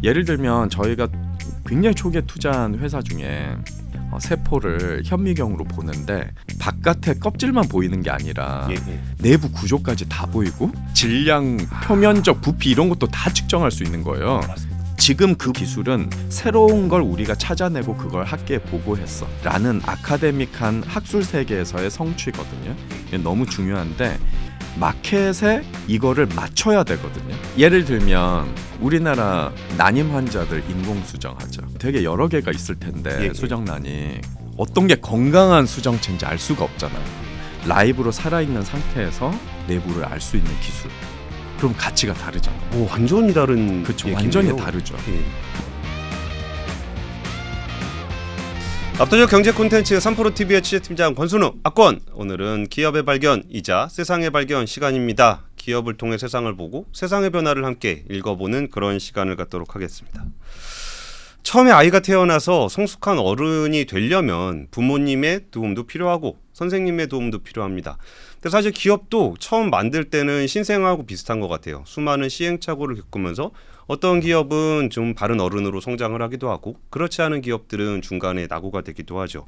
예를 들면 저희가 굉장히 초기에 투자한 회사 중에 세포를 현미경으로 보는데 바깥에 껍질만 보이는 게 아니라 내부 구조까지 다 보이고 질량, 표면적 부피 이런 것도 다 측정할 수 있는 거예요. 지금 그 기술은 새로운 걸 우리가 찾아내고 그걸 학계에 보고했어 라는 아카데믹한 학술 세계에서의 성취거든요. 이게 너무 중요한데 마켓에 이거를 맞춰야 되거든요. 예를 들면 우리나라 난임 환자들 인공수정하죠. 되게 여러 개가 있을 텐데 수정란이 어떤 게 건강한 수정체인지 알 수가 없잖아요. 라이브로 살아있는 상태에서 내부를 알 수 있는 기술. 그럼 가치가 다르잖아요. 오, 완전히 다른. 그렇죠. 완전히 다르죠. 압도적 경제 콘텐츠 3프로TV의 취재팀장 권순우 악권. 오늘은 기업의 발견이자 세상의 발견 시간입니다. 기업을 통해 세상을 보고 세상의 변화를 함께 읽어보는 그런 시간을 갖도록 하겠습니다. 처음에 아이가 태어나서 성숙한 어른이 되려면 부모님의 도움도 필요하고 선생님의 도움도 필요합니다. 근데 사실 기업도 처음 만들 때는 신생아하고 비슷한 것 같아요. 수많은 시행착오를 겪으면서 어떤 기업은 좀 바른 어른으로 성장을 하기도 하고 그렇지 않은 기업들은 중간에 낙오가 되기도 하죠.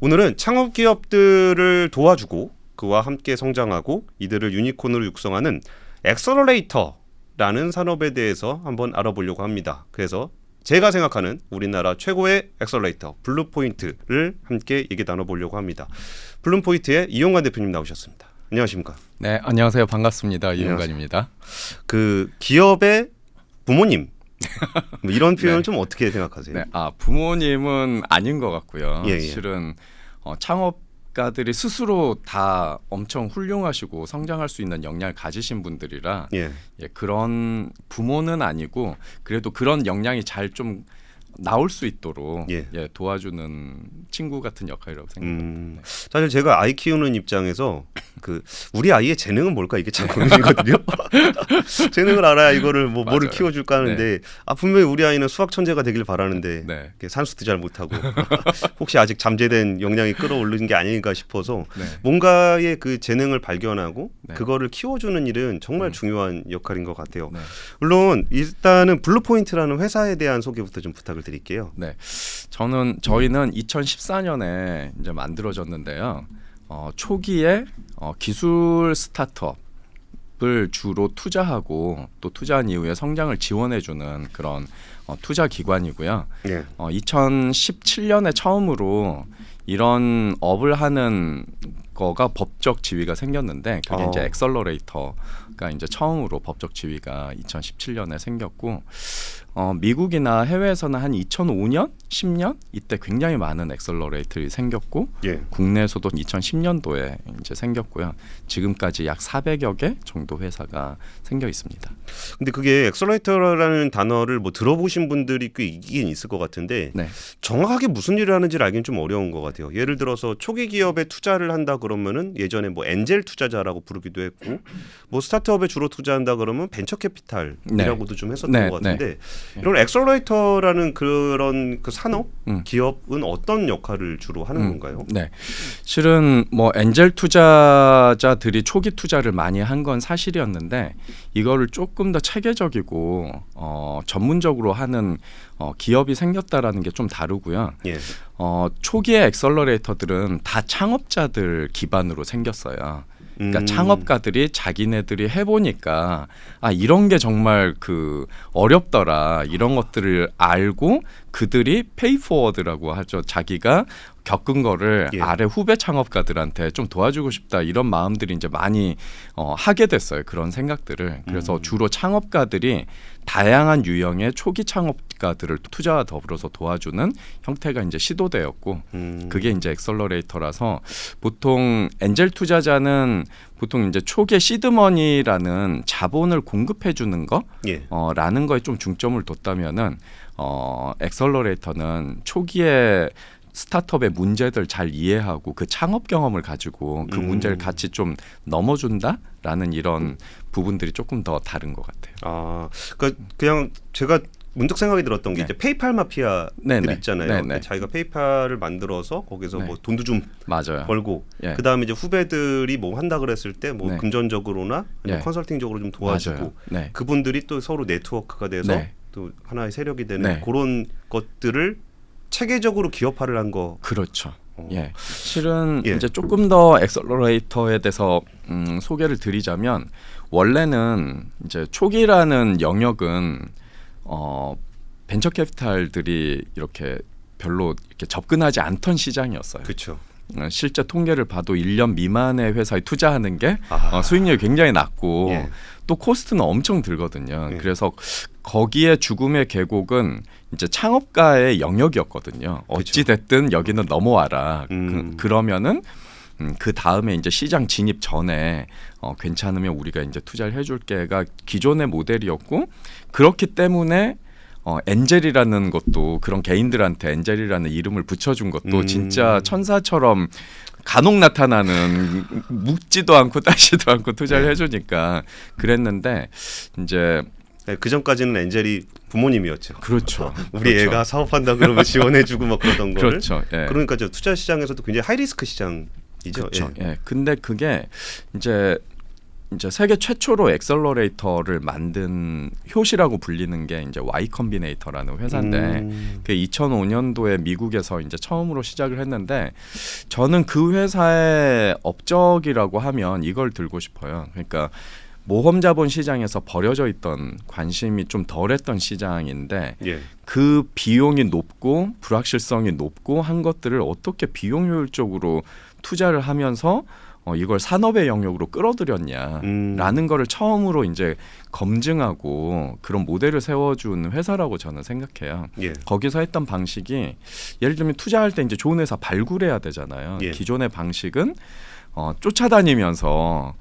오늘은 창업 기업들을 도와주고 그와 함께 성장하고 이들을 유니콘으로 육성하는 엑셀러레이터라는 산업에 대해서 한번 알아보려고 합니다. 그래서 제가 생각하는 우리나라 최고의 엑셀러레이터 블루포인트를 함께 얘기 나눠보려고 합니다. 블루포인트의 이용관 대표님 나오셨습니다. 안녕하십니까? 네, 안녕하세요. 반갑습니다. 이용관입니다. 그 기업의 부모님 뭐 이런 표현 네. 좀 어떻게 생각하세요? 네, 부모님은 아닌 것 같고요. 예. 실은 창업가들이 스스로 다 엄청 훌륭하시고 성장할 수 있는 역량을 가지신 분들이라 그런 부모는 아니고 그래도 그런 역량이 잘 좀 나올 수 있도록 도와주는 친구 같은 역할이라고 생각합니다. 사실 제가 아이 키우는 입장에서 그 우리 아이의 재능은 뭘까 이게 참 고민이거든요. 재능을 알아야 이거를 뭐를 키워줄까 하는데 분명히 우리 아이는 수학 천재가 되길 바라는데 산수도 잘 못하고 혹시 아직 잠재된 역량이 끌어올리는 게 아닌가 싶어서 뭔가의 그 재능을 발견하고 그거를 키워주는 일은 정말 중요한 역할인 것 같아요. 물론 일단은 블루포인트라는 회사에 대한 소개부터 좀 부탁을 드릴게요. 네, 저희는 2014년에 이제 만들어졌는데요. 초기에 기술 스타트업을 주로 투자하고 또 투자한 이후에 성장을 지원해주는 그런 투자 기관이고요. 2017년에 처음으로 이런 업을 하는 거가 법적 지위가 생겼는데 그게 이제 엑셀러레이터가 이제 처음으로 법적 지위가 2017년에 생겼고 미국이나 해외에서는 한 2005년, 10년 이때 굉장히 많은 엑셀러레이터들이 생겼고 국내에서도 2010년도에 이제 생겼고요. 지금까지 약 400여 개 정도 회사가 생겨 있습니다. 근데 그게 엑셀러레이터라는 단어를 뭐 들어보신 분들이 꽤 있긴 있을 것 같은데 정확하게 무슨 일을 하는지를 알기는 좀 어려운 것 같아요. 예를 들어서 초기 기업에 투자를 한다 그러면은 예전에 뭐 엔젤 투자자라고 부르기도 했고 뭐 스타트업에 주로 투자한다 그러면 벤처 캐피탈이라고도 좀 했었던 것 같은데 이런 엑셀러레이터라는 그런 그 산업 기업은 어떤 역할을 주로 하는 건가요? 네, 실은 뭐 엔젤 투자자들이 초기 투자를 많이 한 건 사실이었는데 이거를 조금 더 체계적이고 전문적으로 하는 기업이 생겼다라는 게 좀 다르고요. 초기의 엑셀러레이터들은 다 창업자들 기반으로 생겼어요. 그러니까 창업가들이 자기네들이 해보니까 이런 게 정말 그 어렵더라 이런 것들을 알고 그들이 페이포워드라고 하죠. 자기가 겪은 거를 아래 후배 창업가들한테 좀 도와주고 싶다 이런 마음들이 이제 많이 하게 됐어요. 그런 생각들을. 그래서 주로 창업가들이 다양한 유형의 초기 창업가들을 투자와 더불어서 도와주는 형태가 이제 시도되었고 그게 이제 엑셀러레이터라서 보통 엔젤 투자자는 보통 이제 초기에 시드머니라는 자본을 공급해 주는 거 라는 거에 좀 중점을 뒀다면은 엑셀러레이터는 초기에 스타트업의 문제들 잘 이해하고 그 창업 경험을 가지고 그 문제를 같이 좀 넘어준다라는 이런 부분들이 조금 더 다른 것 같아요. 그러니까 그냥 제가 문득 생각이 들었던 게 이제 페이팔 마피아들 있잖아요. 자기가 페이팔을 만들어서 거기서 뭐 돈도 좀 벌고 그다음에 이제 후배들이 뭐 한다 그랬을 때 뭐 금전적으로나 컨설팅적으로 좀 도와주고 그분들이 또 서로 네트워크가 돼서 또 하나의 세력이 되는 네. 그런 것들을 체계적으로 기업화를 한 거. 그렇죠. 예, 실은 예. 이제 조금 더 엑셀러레이터에 대해서 소개를 드리자면 원래는 이제 초기라는 영역은 벤처 캐피탈들이 이렇게 별로 이렇게 접근하지 않던 시장이었어요. 그렇죠. 실제 통계를 봐도 1년 미만의 회사에 투자하는 게 아. 수익률이 굉장히 낮고 예. 또 코스트는 엄청 들거든요. 예. 그래서 거기에 죽음의 계곡은 이제 창업가의 영역이었거든요. 어찌 됐든 여기는 넘어와라. 그러면은 그 다음에 이제 시장 진입 전에 괜찮으면 우리가 이제 투자를 해줄게가 기존의 모델이었고 그렇기 때문에 엔젤이라는 것도 그런 개인들한테 엔젤이라는 이름을 붙여준 것도 진짜 천사처럼 간혹 나타나는 묻지도 않고 따지도 않고 투자를 해주니까 그랬는데 이제 네, 그 전까지는 엔젤이 부모님이었죠. 그렇죠. 우리 그렇죠. 애가 사업한다 그러면 지원해주고 막 그러던 거를. 그렇죠. 예. 그러니까 저 투자 시장에서도 굉장히 하이리스크 시장이죠. 그렇죠. 예. 예. 근데 그게 이제 세계 최초로 엑셀러레이터를 만든 효시라고 불리는 게 이제 Y 컴비네이터라는 회사인데 그 2005년도에 미국에서 이제 처음으로 시작을 했는데 저는 그 회사의 업적이라고 하면 이걸 들고 싶어요. 그러니까 모험 자본 시장에서 버려져 있던 관심이 좀 덜했던 시장인데 예. 그 비용이 높고 불확실성이 높고 한 것들을 어떻게 비용 효율적으로 투자를 하면서 이걸 산업의 영역으로 끌어들였냐라는 거를 처음으로 이제 검증하고 그런 모델을 세워준 회사라고 저는 생각해요. 예. 거기서 했던 방식이 예를 들면 투자할 때 이제 좋은 회사 발굴해야 되잖아요. 예. 기존의 방식은 쫓아다니면서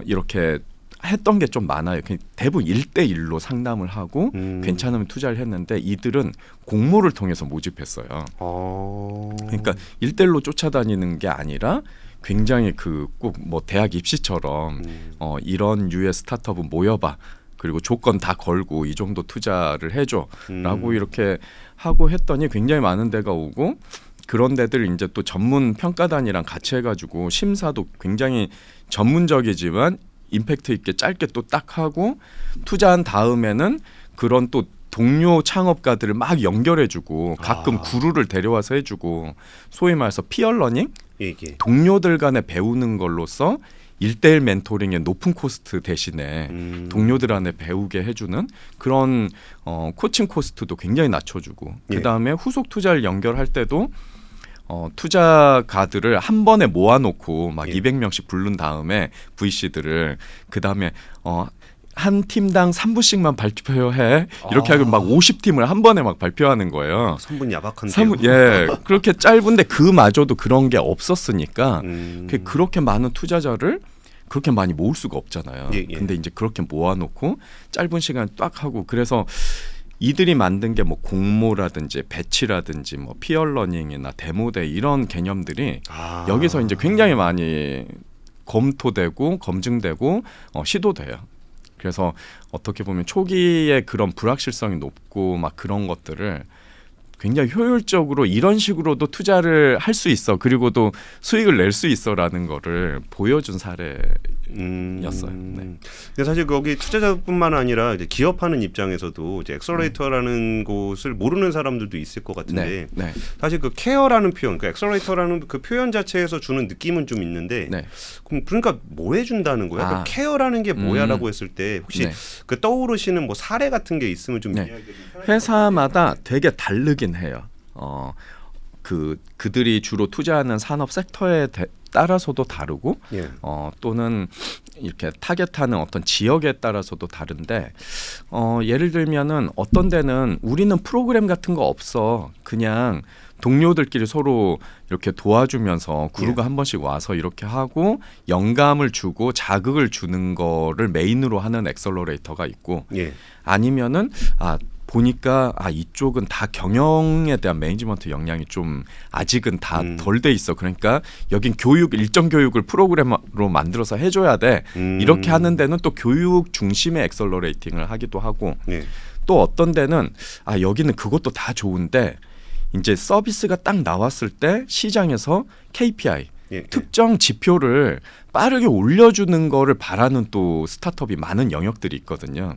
이렇게 했던 게 좀 많아요. 대부분 1대1로 상담을 하고 괜찮으면 투자를 했는데 이들은 공모를 통해서 모집했어요. 그러니까 1대1로 쫓아다니는 게 아니라 굉장히 그 꼭 뭐 대학 입시처럼 이런 유의 스타트업은 모여봐. 그리고 조건 다 걸고 이 정도 투자를 해줘라고 이렇게 하고 했더니 굉장히 많은 데가 오고 그런 데들 이제 또 전문 평가단이랑 같이 해가지고 심사도 굉장히 전문적이지만 임팩트 있게 짧게 또 딱 하고 투자한 다음에는 그런 또 동료 창업가들을 막 연결해주고 가끔 구루를 데려와서 해주고 소위 말해서 피어러닝 예. 동료들 간에 배우는 걸로써 1대1 멘토링의 높은 코스트 대신에 동료들 안에 배우게 해주는 그런 코칭 코스트도 굉장히 낮춰주고 예. 그다음에 후속 투자를 연결할 때도 투자가들을 한 번에 모아놓고 막 200명씩 부른 다음에 VC들을 그다음에 한 팀당 3분씩만 발표해 이렇게 하고 막 50팀을 한 번에 막 발표하는 거예요. 3분 야박한데요. 3분, 예, 그렇게 짧은데 그마저도 그런 게 없었으니까 그렇게 많은 투자자를 그렇게 많이 모을 수가 없잖아요. 예. 근데 이제 그렇게 모아놓고 짧은 시간 딱 하고 그래서 이들이 만든 게 뭐 공모라든지 배치라든지 뭐 피어러닝이나 데모데이 이런 개념들이 여기서 이제 굉장히 많이 검토되고 검증되고 시도돼요. 그래서 어떻게 보면 초기에 그런 불확실성이 높고 막 그런 것들을 굉장히 효율적으로 이런 식으로도 투자를 할 수 있어. 그리고도 수익을 낼 수 있어라는 거를 보여준 사례였어요. 네. 근데 사실 거기 투자자뿐만 아니라 이제 기업하는 입장에서도 이제 엑셀러레이터라는 곳을 모르는 사람들도 있을 것 같은데 네. 사실 그 케어라는 표현, 그 엑셀러레이터라는 그 표현 자체에서 주는 느낌은 좀 있는데 네. 그러니까 뭐 해준다는 거야? 그 케어라는 게 뭐야라고 했을 때 혹시 네. 그 떠오르시는 뭐 사례 같은 게 있으면 좀 이야기해 주세요. 회사마다 되게 다르긴 해요. 그들이 주로 투자하는 산업 섹터에 따라서도 다르고 예. 또는 이렇게 타겟하는 어떤 지역에 따라서도 다른데 예를 들면은 어떤 데는 우리는 프로그램 같은 거 없어. 그냥 동료들끼리 서로 이렇게 도와주면서 그루가 한 번씩 와서 이렇게 하고 영감을 주고 자극을 주는 거를 메인으로 하는 엑셀러레이터가 있고 아니면은 보니까 이쪽은 다 경영에 대한 매니지먼트 역량이 좀 아직은 다 덜 돼 있어. 그러니까 여긴 일정 교육을 프로그램으로 만들어서 해줘야 돼. 이렇게 하는 데는 또 교육 중심의 엑셀러레이팅을 하기도 하고 또 어떤 데는 여기는 그것도 다 좋은데 이제 서비스가 딱 나왔을 때 시장에서 KPI 특정 지표를 빠르게 올려주는 거를 바라는 또 스타트업이 많은 영역들이 있거든요.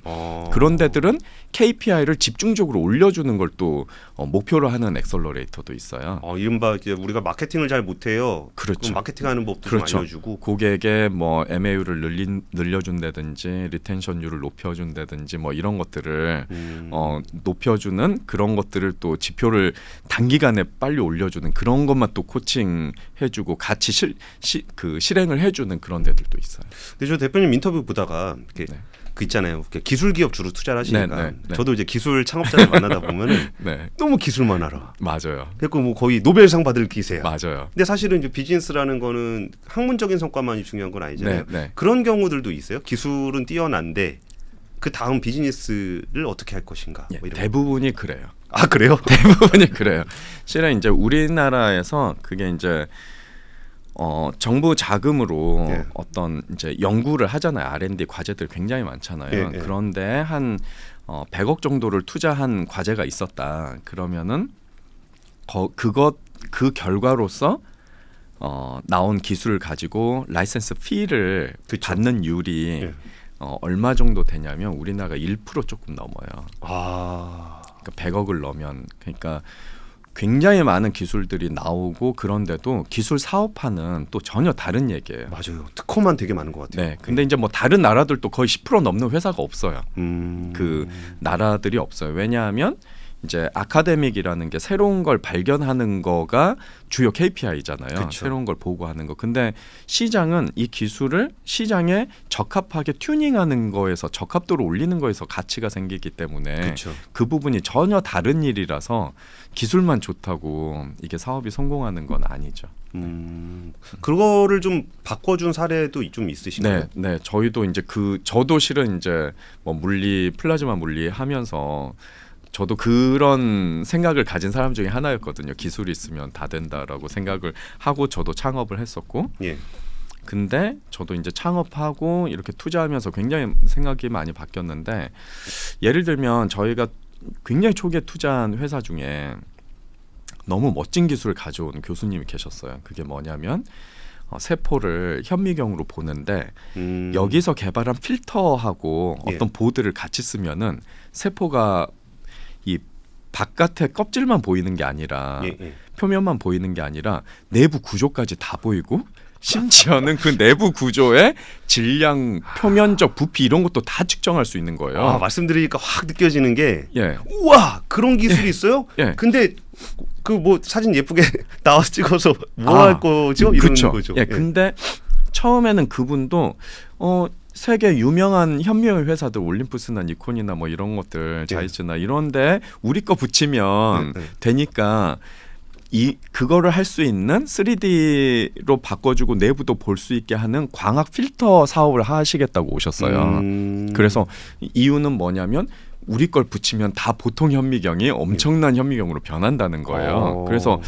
그런 데들은 KPI를 집중적으로 올려주는 걸 또 목표로 하는 엑셀러레이터도 있어요. 이른바 이제 우리가 마케팅을 잘 못해요. 그렇죠. 그럼 마케팅하는 법도 그렇죠. 좀 알려주고. 고객의 뭐 MAU를 늘려준다든지 리텐션율을 높여준다든지 뭐 이런 것들을 높여주는 그런 것들을 또 지표를 단기간에 빨리 올려주는 그런 것만 또 코칭해주고 같이 실행을 해주는 그런 데들도 있어요. 근데 저 대표님 인터뷰 보다가 이렇게 네. 그 있잖아요. 기술 기업 주로 투자를 하시니까 네. 저도 이제 기술 창업자를 만나다 보면은 네, 너무 기술만 알아. 맞아요. 그래서 뭐 거의 노벨상 받을 기세야. 맞아요. 근데 사실은 이제 비즈니스라는 거는 학문적인 성과만이 중요한 건 아니잖아요. 네. 그런 경우들도 있어요. 기술은 뛰어난데 그 다음 비즈니스를 어떻게 할 것인가. 예, 뭐 이런 대부분이 그래요. 아 그래요? 대부분이 그래요. 실은 이제 우리나라에서 그게 이제 정부 자금으로 예. 어떤 이제 연구를 하잖아요. R&D 과제들 굉장히 많잖아요. 예. 그런데 한 100억 정도를 투자한 과제가 있었다. 그러면은 그 결과로서 나온 기술을 가지고 라이센스 피를 그쵸. 받는 율이 예. 얼마 정도 되냐면 우리나라가 1% 조금 넘어요. 아 그러니까 100억을 넣으면 그러니까 굉장히 많은 기술들이 나오고 그런데도 기술 사업화는 또 전혀 다른 얘기예요. 맞아요. 특허만 되게 많은 것 같아요. 네, 근데 이제 뭐 다른 나라들도 거의 10% 넘는 회사가 없어요. 음. 그 나라들이 없어요. 왜냐하면 이제 아카데믹이라는 게 새로운 걸 발견하는 거가 주요 KPI잖아요. 그쵸. 새로운 걸 보고하는 거. 근데 시장은 이 기술을 시장에 적합하게 튜닝하는 거에서 적합도를 올리는 거에서 가치가 생기기 때문에 그렇죠. 그 부분이 전혀 다른 일이라서 기술만 좋다고 이게 사업이 성공하는 건 아니죠. 그거를 좀 바꿔준 사례도 좀 있으신가요? 네. 저희도 이제 저도 실은 이제 뭐 플라즈마 물리 하면서 저도 그런 생각을 가진 사람 중에 하나였거든요. 기술이 있으면 다 된다라고 생각을 하고 저도 창업을 했었고. 예. 근데 저도 이제 창업하고 이렇게 투자하면서 굉장히 생각이 많이 바뀌었는데 예를 들면 저희가 굉장히 초기에 투자한 회사 중에 너무 멋진 기술을 가져온 교수님이 계셨어요. 그게 뭐냐면 세포를 현미경으로 보는데 여기서 개발한 필터하고 예. 어떤 보드를 같이 쓰면은 세포가 이 바깥에 껍질만 보이는 게 아니라 예. 표면만 보이는 게 아니라 내부 구조까지 다 보이고 심지어는 그 내부 구조의 질량, 표면적 부피 이런 것도 다 측정할 수 있는 거예요. 말씀드리니까 확 느껴지는 게 예. 우와 그런 기술이 있어요? 예. 근데 그 뭐 사진 예쁘게 나와서 찍어서 뭐 할 거죠? 이런 그쵸. 거죠. 예. 근데 처음에는 그분도 세계 유명한 현미경 회사들 올림푸스나 니콘이나 뭐 이런 것들 자이츠나 이런데 우리 거 붙이면 되니까 그거를 할 수 있는 3D로 바꿔주고 내부도 볼 수 있게 하는 광학 필터 사업을 하시겠다고 오셨어요. 그래서 이유는 뭐냐면 우리 걸 붙이면 다 보통 현미경이 엄청난 현미경으로 변한다는 거예요. 그래서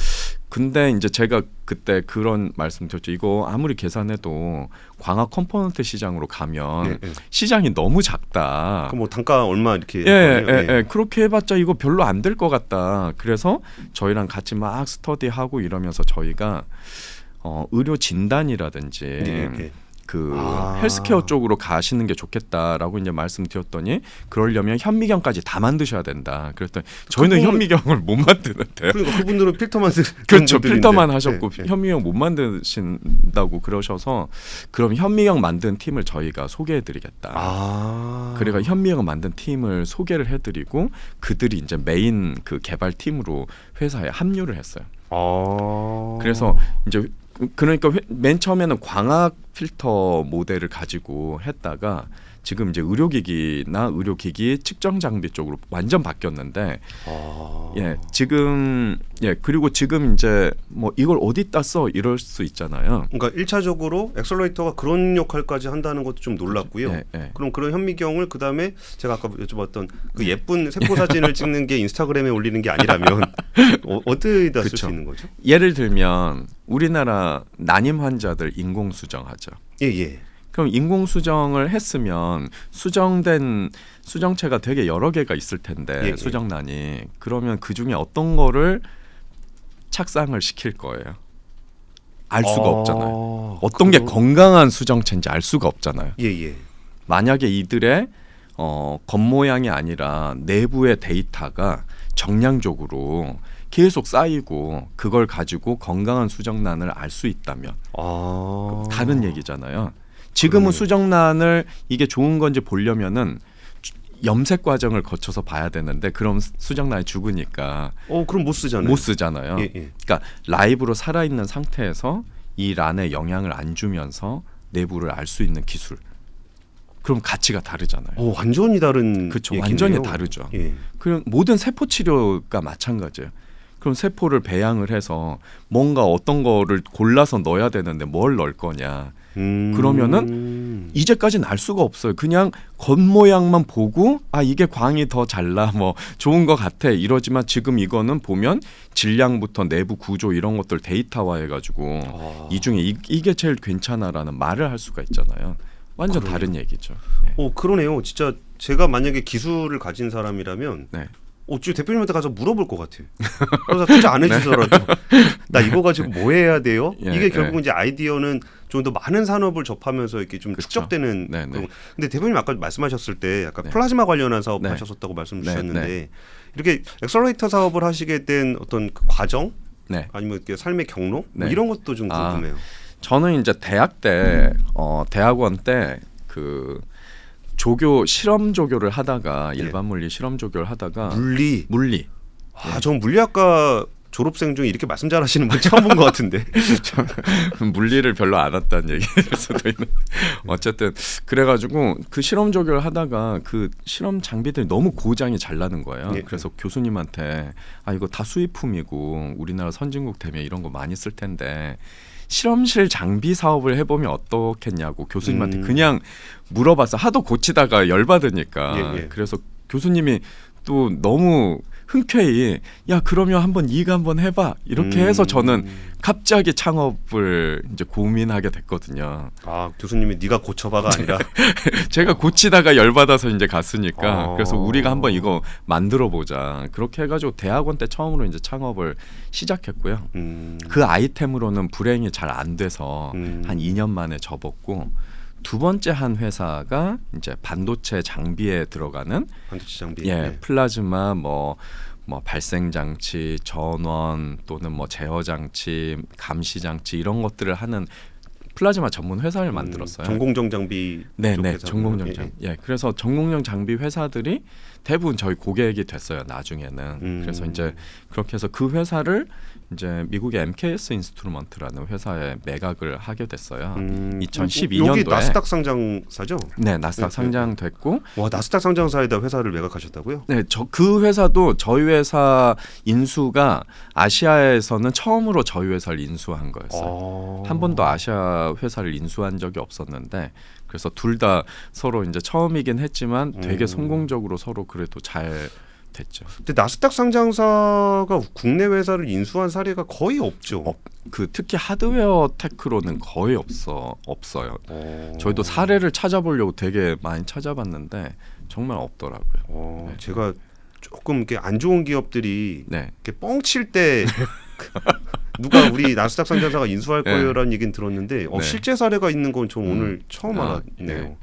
근데 이제 제가 그때 그런 말씀드렸죠. 이거 아무리 계산해도 광학 컴포넌트 시장으로 가면 시장이 너무 작다. 그럼 뭐 단가 얼마 이렇게? 예. 그렇게 해봤자 이거 별로 안 될 것 같다. 그래서 저희랑 같이 막 스터디하고 이러면서 저희가 의료 진단이라든지 헬스케어 쪽으로 가시는 게 좋겠다라고 이제 말씀드렸더니 그러려면 현미경까지 다 만드셔야 된다. 그랬더니 저희는 현미경을 못 만드는데. 그러니까 그분들은 필터만 그렇죠. 필터만 하셨고 현미경 못 만드신다고 그러셔서 그럼 현미경 만든 팀을 저희가 소개해드리겠다. 그래가 현미경 만든 팀을 소개를 해드리고 그들이 이제 메인 그 개발 팀으로 회사에 합류를 했어요. 그래서 이제 그러니까 맨 처음에는 광학 필터 모델을 가지고 했다가 지금 이제 의료기기나 의료기기 측정 장비 쪽으로 완전 바뀌었는데 그리고 지금 이제 뭐 이걸 어디다 써 이럴 수 있잖아요. 그러니까 1차적으로 엑셀러레이터가 그런 역할까지 한다는 것도 좀 놀랐고요. 그럼 그런 현미경을 그다음에 제가 아까 여쭤봤던 그 예쁜 세포 사진을 찍는 게 인스타그램에 올리는 게 아니라면 어디다 쓸 수 있는 거죠? 예를 들면 우리나라 난임 환자들 인공 수정하죠. 예. 그럼 인공 수정을 했으면 수정된 수정체가 되게 여러 개가 있을 텐데 수정란이 그러면 그 중에 어떤 거를 착상을 시킬 거예요. 알 수가 없잖아요. 어떤 게 건강한 수정체인지 알 수가 없잖아요. 예. 만약에 이들의 겉모양이 아니라 내부의 데이터가 정량적으로 계속 쌓이고 그걸 가지고 건강한 수정란을 알 수 있다면 다른 얘기잖아요. 지금은 그러네요. 수정란을 이게 좋은 건지 보려면은 염색 과정을 거쳐서 봐야 되는데 그럼 수정란이 죽으니까 그럼 못 쓰잖아요. 못 쓰잖아요. 예. 그러니까 라이브로 살아있는 상태에서 이 란에 영향을 안 주면서 내부를 알 수 있는 기술. 그럼 가치가 다르잖아요. 완전히 다른 그렇죠. 얘기네요. 완전히 다르죠. 예. 그럼 모든 세포 치료가 마찬가지예요. 그럼 세포를 배양을 해서 뭔가 어떤 거를 골라서 넣어야 되는데 뭘 넣을 거냐. 그러면은 이제까지는 알 수가 없어요. 그냥 겉모양만 보고 이게 광이 더 잘 나, 뭐 좋은 것 같아 이러지만 지금 이거는 보면 질량부터 내부 구조 이런 것들 데이터화해가지고 이 중에 이게 제일 괜찮아라는 말을 할 수가 있잖아요. 완전 그러네요. 다른 얘기죠. 그러네요. 진짜 제가 만약에 기술을 가진 사람이라면 네. 지금 대표님한테 가서 물어볼 것 같아요. 그래서 투자 안 해주더라도 나 이거 가지고 뭐 해야 돼요? 예, 이게 결국 예. 이제 아이디어는 좀 더 많은 산업을 접하면서 이렇게 좀 그쵸. 축적되는. 네네. 근데 대표님 아까 말씀하셨을 때 약간 네. 플라즈마 관련한 사업 네. 하셨었다고 말씀 네, 주셨는데 네. 이렇게 엑셀러레이터 사업을 하시게 된 어떤 그 과정 네. 아니면 이렇게 삶의 경로 뭐 네. 이런 것도 좀 궁금해요. 저는 이제 대학 때 대학원 때 그 조교 실험 조교를 하다가 예. 일반 물리 실험 조교를 하다가 물리. 전 물리학과 졸업생 중에 이렇게 말씀 잘하시는 분 처음 본 것 같은데. 물리를 별로 안 왔다는 얘기일 수도 있는. 어쨌든 그래가지고 그 실험 조교를 하다가 그 실험 장비들이 너무 고장이 잘 나는 거예요. 예. 그래서 교수님한테 이거 다 수입품이고 우리나라 선진국 되면 이런 거 많이 쓸 텐데 실험실 장비 사업을 해보면 어떻겠냐고 교수님한테 그냥 물어봤어. 하도 고치다가 열받으니까. 예. 그래서 교수님이 또 너무 흔쾌히 그러면 네가 한번 해봐 이렇게 해서 저는 갑자기 창업을 이제 고민하게 됐거든요. 교수님이 네가 고쳐봐가 아니라 제가 고치다가 열받아서 이제 갔으니까 그래서 아. 우리가 한번 이거 만들어 보자 그렇게 해가지고 대학원 때 처음으로 이제 창업을 시작했고요. 그 아이템으로는 불행이 잘 안 돼서 한 2년 만에 접었고 두 번째 한 회사가 이제 반도체 장비에 들어가는 반도체 장비. 플라즈마 뭐 발생 장치, 전원 또는 뭐 제어 장치, 감시 장치 이런 것들을 하는 플라즈마 전문 회사를 만들었어요. 전공정 장비. 네, 쪽 회사군요. 전공용 장비. 그래서 전공용 장비 회사들이 대부분 저희 고객이 됐어요. 나중에는. 그래서 이제 그렇게 해서 그 회사를 이제 미국의 MKS 인스트루먼트라는 회사에 매각을 하게 됐어요. 2012년도에. 여기 나스닥 상장사죠? 네, 나스닥 상장됐고. 와, 나스닥 상장사에다 회사를 매각하셨다고요? 네, 그 회사도 저희 회사 인수가 아시아에서는 처음으로 저희 회사를 인수한 거였어요. 한 번도 아시아 회사를 인수한 적이 없었는데 그래서 둘 다 서로 이제 처음이긴 했지만 되게 성공적으로 서로 그래도 잘 됐죠. 근데 나스닥 상장사가 국내 회사를 인수한 사례가 거의 없죠. 특히 하드웨어 테크로는 거의 없어요. 저희도 사례를 찾아보려고 되게 많이 찾아봤는데 정말 없더라고요. 제가 조금 이렇게 안 좋은 기업들이 이렇게 뻥칠 때 누가 우리 나스닥 상장사가 인수할 거예요라는 얘기는 들었는데 실제 사례가 있는 건 전 오늘 처음 알았네요.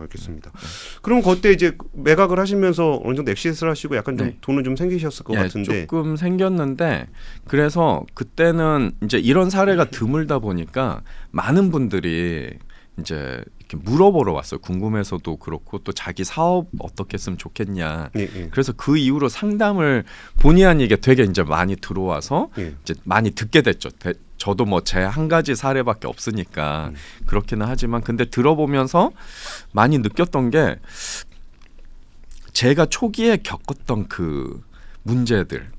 알겠습니다. 그럼 그때 이제 매각을 하시면서 어느 정도 엑시트를 하시고 약간 좀 돈은 좀 생기셨을 것 같은데. 조금 생겼는데 그래서 그때는 이제 이런 사례가 드물다 보니까 많은 분들이 이제 이렇게 물어보러 왔어요. 궁금해서도 그렇고 또 자기 사업 어떻게 했으면 좋겠냐. 그래서 그 이후로 상담을 본의 아니게 되게 이제 많이 들어와서 이제 많이 듣게 됐죠. 저도 뭐 제 한 가지 사례밖에 없으니까 그렇기는 하지만 근데 들어보면서 많이 느꼈던 게 제가 초기에 겪었던 그 문제들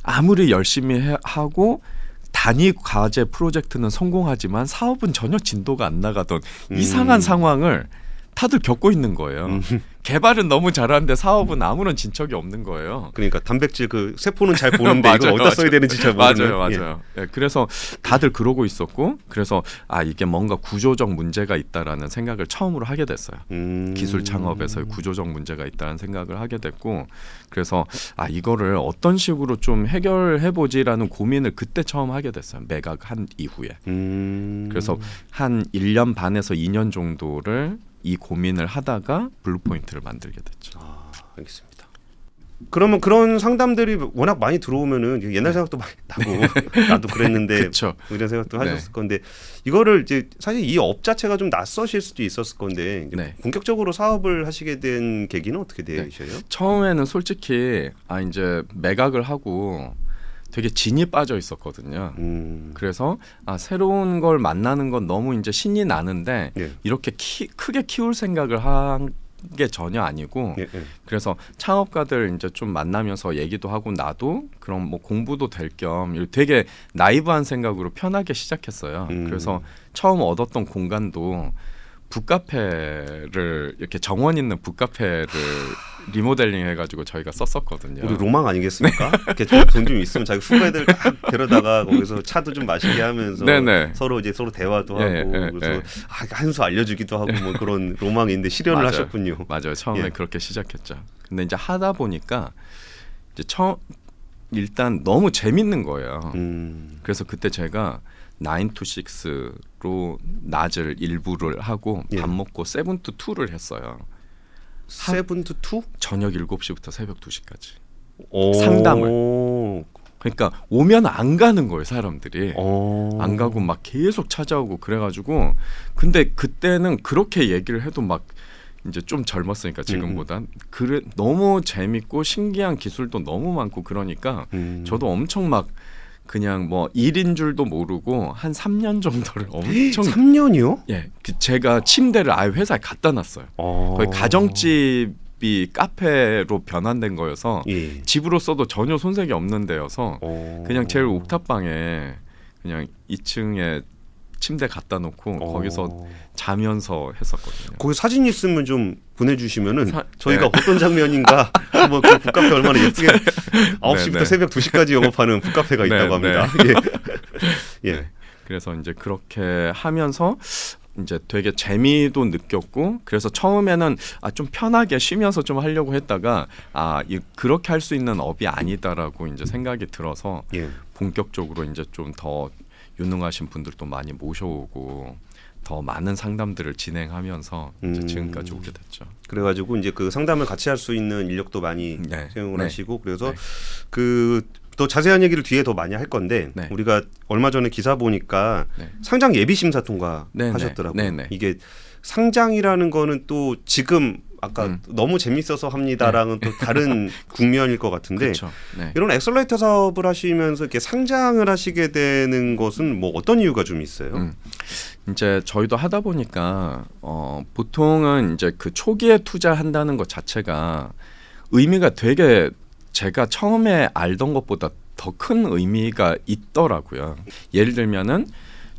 아무리 열심히 하고 단위 과제 프로젝트는 성공하지만 사업은 전혀 진도가 안 나가던 이상한 상황을 다들 겪고 있는 거예요. 개발은 너무 잘하는데 사업은 아무런 진척이 없는 거예요. 그러니까 단백질 그 세포는 잘 보는데 이거 어디다 써야 되는지 잘 모르는. 맞아요. 예, 그래서 다들 그러고 있었고 그래서 이게 뭔가 구조적 문제가 있다라는 생각을 처음으로 하게 됐어요. 기술 창업에서 구조적 문제가 있다는 생각을 하게 됐고 그래서 이거를 어떤 식으로 좀 해결해 보지라는 고민을 그때 처음 하게 됐어요. 매각한 이후에. 그래서 한 1년 반에서 2년 정도를 이 고민을 하다가 블루포인트를 만들게 됐죠. 알겠습니다. 그러면 그런 상담들이 워낙 많이 들어오면은 옛날 생각도 많이 나고 나도 그랬는데 그쵸. 이런 생각도 하셨을 건데 이거를 이제 사실 이 업 자체가 좀 낯서실 수도 있었을 건데 이제 본격적으로 사업을 하시게 된 계기는 어떻게 되셔요? 처음에는 솔직히 이제 매각을 하고 되게 진이 빠져 있었거든요. 그래서 새로운 걸 만나는 건 너무 이제 신이 나는데 이렇게 크게 키울 생각을 한 게 전혀 아니고 그래서 창업가들 이제 좀 만나면서 얘기도 하고 나도 그럼 뭐 공부도 될 겸 되게 나이브한 생각으로 편하게 시작했어요. 그래서 처음 얻었던 공간도 북카페를 이렇게 정원 있는 북카페를 리모델링 해가지고 저희가 썼었거든요. 우리 로망 아니겠습니까? 이렇게 돈 좀 있으면 자기 후배들 딱 데려다가 거기서 차도 좀 마시게 하면서 서로 대화도 하고 그래서 한 수 알려주기도 하고 뭐 그런 로망인데 실현을 하셨군요. 맞아요. 처음에 그렇게 시작했죠. 근데 이제 하다 보니까 이제 일단 너무 재밌는 거예요. 그래서 그때 제가 9 to 6로 낮을 일부를 하고 밥 먹고 7 to 2를 했어요. 7 to 2? 저녁 7시부터 새벽 2시까지 상담을. 그러니까 오면 안 가는 거예요, 사람들이. 안 가고 막 계속 찾아오고 그래가지고 근데 그때는 그렇게 얘기를 해도 막 이제 좀 젊었으니까 지금보다 너무 재밌고 신기한 기술도 너무 많고 그러니까 저도 엄청 막 그냥 뭐 일인 줄도 모르고 한 3년 정도를 엄청 3년이요? 예, 제가 침대를 아예 회사에 갖다 놨어요. 거의 가정집이 카페로 변환된 거여서 집으로 써도 전혀 손색이 없는 데여서 그냥 제일 옥탑방에 그냥 2층에 침대 갖다 놓고 거기서 자면서 했었거든요. 거기 사진 있으면 좀 보내주시면은 저희가 어떤 장면인가 뭐 그 북카페 얼마나 예쁘게 9시부터 새벽 2시까지 영업하는 북카페가 있다고 합니다. 그래서 이제 그렇게 하면서 이제 되게 재미도 느꼈고 그래서 처음에는 좀 편하게 쉬면서 좀 하려고 했다가 그렇게 할 수 있는 업이 아니다라고 이제 생각이 들어서 본격적으로 이제 좀 더 유능하신 분들도 많이 모셔오고 더 많은 상담들을 진행하면서 이제 지금까지 오게 됐죠. 그래가지고 이제 그 상담을 같이 할 수 있는 인력도 많이 채용을 하시고 그래서 그 더 자세한 얘기를 뒤에 더 많이 할 건데 우리가 얼마 전에 기사 보니까 상장 예비 심사 통과하셨더라고요. 이게 상장이라는 거는 또 지금 아까 너무 재밌어서 합니다랑은 또 다른 국면일 것 같은데 이런 엑셀러레이터 사업을 하시면서 이렇게 상장을 하시게 되는 것은 뭐 어떤 이유가 좀 있어요? 이제 저희도 하다 보니까 보통은 이제 그 초기에 투자한다는 것 자체가 의미가 되게 제가 처음에 알던 것보다 더 큰 의미가 있더라고요. 예를 들면은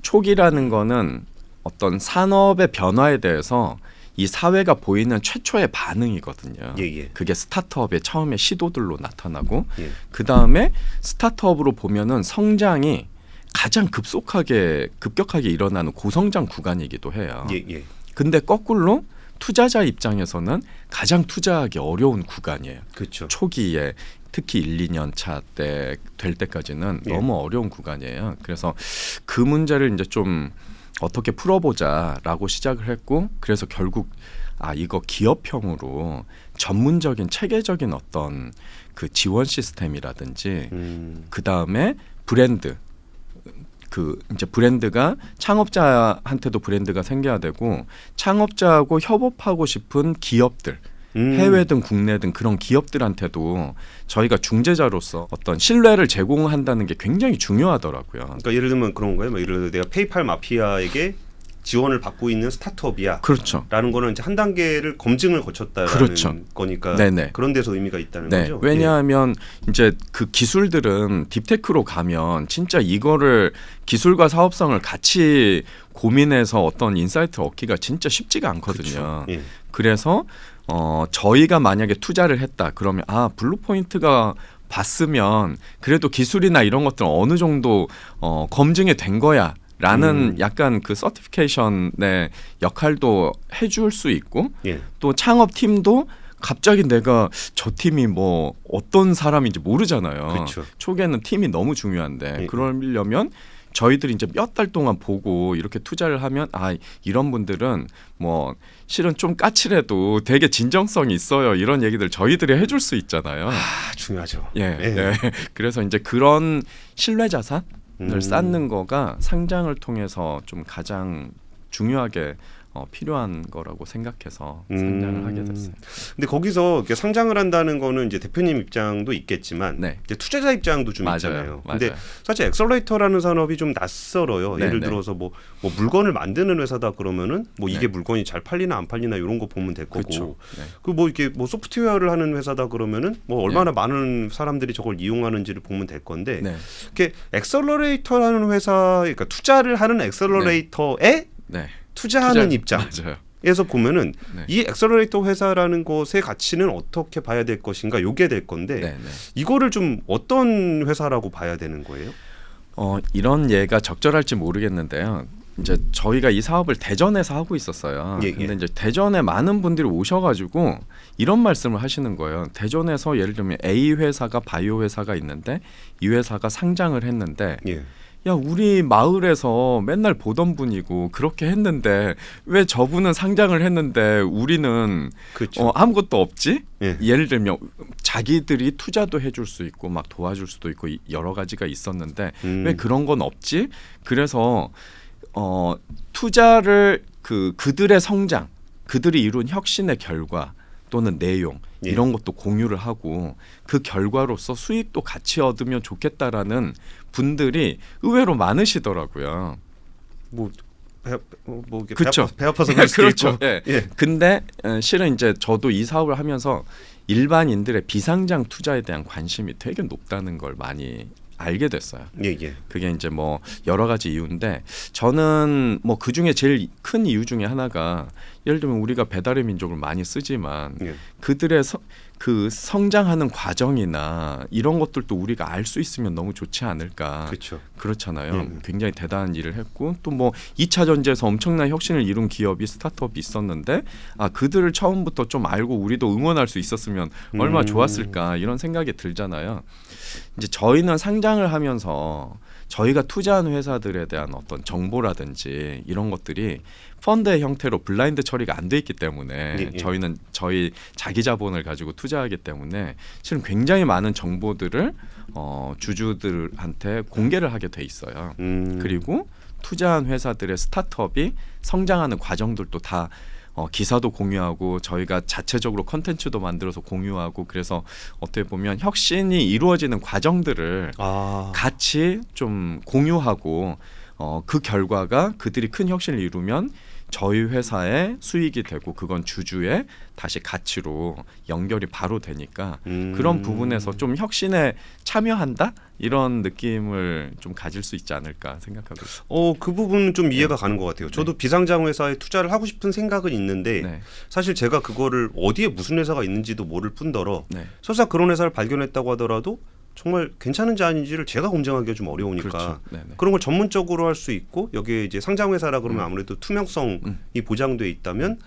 초기라는 거는 어떤 산업의 변화에 대해서 이 사회가 보이는 최초의 반응이거든요. 그게 스타트업의 처음에 시도들로 나타나고 그 다음에 스타트업으로 보면은 성장이 가장 급격하게 일어나는 고성장 구간이기도 해요. 근데 거꾸로 투자자 입장에서는 가장 투자하기 어려운 구간이에요. 그렇죠. 초기에 특히 1, 2년 차 때 될 때까지는 너무 어려운 구간이에요. 그래서 그 문제를 이제 좀 어떻게 풀어보자라고 시작을 했고 그래서 결국 이거 기업형으로 전문적인 체계적인 어떤 그 지원 시스템이라든지 그 다음에 브랜드 이제 브랜드가 창업자한테도 브랜드가 생겨야 되고 창업자하고 협업하고 싶은 기업들 해외든 국내든 그런 기업들한테도 저희가 중재자로서 어떤 신뢰를 제공한다는 게 굉장히 중요하더라고요. 그러니까 예를 들면 그런 거예요. 예를 들어 내가 페이팔 마피아에게 지원을 받고 있는 스타트업이야. 그렇죠. 라는 거는 이제 한 단계를 검증을 거쳤다라는 그렇죠. 거니까 네네. 그런 데서 의미가 있다는 네. 거죠. 왜냐하면 이제 그 기술들은 딥테크로 가면 진짜 이거를 기술과 사업성을 같이 고민해서 어떤 인사이트를 얻기가 진짜 쉽지가 않거든요. 그렇죠. 예. 그래서 저희가 만약에 투자를 했다 그러면 블루포인트가 봤으면 그래도 기술이나 이런 것들은 어느 정도 검증이 된 거야. 라는 약간 그 서티피케이션의 역할도 해줄 수 있고 예. 또 창업팀도 갑자기 내가 저 팀이 뭐 어떤 사람인지 모르잖아요. 그렇죠. 초기에는 팀이 너무 중요한데 예. 그러려면 저희들이 이제 몇 달 동안 보고 이렇게 투자를 하면 이런 분들은 뭐 실은 좀 까칠해도 되게 진정성이 있어요. 이런 얘기들 저희들이 해줄 수 있잖아요. 중요하죠. 예. 예. 예. 그래서 이제 그런 신뢰 자산을 쌓는 거가 상장을 통해서 좀 가장 중요하게 필요한 거라고 생각해서 상장을 하게 됐어요. 근데 거기서 이렇게 상장을 한다는 거는 이제 대표님 입장도 있겠지만 네. 이제 투자자 입장도 좀 맞아요. 있잖아요. 맞아요. 근데 사실 엑셀러레이터라는 산업이 좀 낯설어요. 네, 예를 네. 들어서 뭐 물건을 만드는 회사다 그러면은 뭐 이게 네. 물건이 잘 팔리나 안 팔리나 이런 거 보면 될 거고. 그렇죠. 네. 그 뭐 이게 뭐 소프트웨어를 하는 회사다 그러면은 뭐 얼마나 많은 사람들이 저걸 이용하는지를 보면 될 건데 네. 이렇게 엑셀러레이터라는 회사, 그러니까 투자를 하는 엑셀러레이터에 네. 투자하는 입장. 맞아요. 에서 보면은 네. 이 엑셀러레이터 회사라는 것의 가치는 어떻게 봐야 될 것인가 요게 될 건데 네, 네. 이거를 좀 어떤 회사라고 봐야 되는 거예요? 이런 예가 적절할지 모르겠는데요. 이제 저희가 이 사업을 대전에서 하고 있었어요. 예, 근데 예. 이제 대전에 많은 분들이 오셔가지고 이런 말씀을 하시는 거예요. 대전에서 예를 들면 A 회사가 바이오 회사가 있는데 이 회사가 상장을 했는데 예. 야 우리 마을에서 맨날 보던 분이고 그렇게 했는데 왜 저분은 상장을 했는데 우리는 그렇죠. 아무것도 없지? 예. 예를 들면 자기들이 투자도 해줄 수 있고 막 도와줄 수도 있고 여러 가지가 있었는데 왜 그런 건 없지? 그래서 투자를 그들의 성장, 그들이 이룬 혁신의 결과 또는 내용 예. 이런 것도 공유를 하고 그 결과로서 수익도 같이 얻으면 좋겠다라는 분들이 의외로 많으시더라고요. 뭐 이렇게 그쵸. 배 아파서 그럴 수도 그렇죠. 있고. 예. 예. 근데 실은 이제 저도 이 사업을 하면서 일반인들의 비상장 투자에 대한 관심이 되게 높다는 걸 많이 알게 됐어요. 예, 예. 그게 이제 뭐 여러 가지 이유인데 저는 뭐 그 중에 제일 큰 이유 중에 하나가 예를 들면 우리가 배달의 민족을 많이 쓰지만 예. 그들의 그 성장하는 과정이나 이런 것들도 우리가 알 수 있으면 너무 좋지 않을까. 그렇죠. 그렇잖아요. 굉장히 대단한 일을 했고 또 뭐 2차 전지에서 엄청난 혁신을 이룬 기업이 스타트업이 있었는데 그들을 처음부터 좀 알고 우리도 응원할 수 있었으면 얼마나 좋았을까 이런 생각이 들잖아요. 이제 저희는 상장을 하면서 저희가 투자한 회사들에 대한 어떤 정보라든지 이런 것들이 펀드의 형태로 블라인드 처리가 안 돼 있기 때문에 예, 예. 저희는 저희 자기 자본을 가지고 투자하기 때문에 실은 굉장히 많은 정보들을 주주들한테 공개를 하게 돼 있어요. 그리고 투자한 회사들의 스타트업이 성장하는 과정들도 다 기사도 공유하고 저희가 자체적으로 컨텐츠도 만들어서 공유하고 그래서 어떻게 보면 혁신이 이루어지는 과정들을 같이 좀 공유하고 그 결과가 그들이 큰 혁신을 이루면 저희 회사의 수익이 되고 그건 주주의 다시 가치로 연결이 바로 되니까 그런 부분에서 좀 혁신에 참여한다 이런 느낌을 좀 가질 수 있지 않을까 생각하고 있습니다. 그 부분은 좀 이해가 가는 것 같아요. 저도 비상장 회사에 투자를 하고 싶은 생각은 있는데 네. 사실 제가 그거를 어디에 무슨 회사가 있는지도 모를 뿐더러 네. 설사 그런 회사를 발견했다고 하더라도 정말 괜찮은지 아닌지를 제가 검증하기가 좀 어려우니까 그렇죠. 네네. 그런 걸 전문적으로 할 수 있고 여기에 이제 상장 회사라 그러면 아무래도 투명성이 보장돼 있다면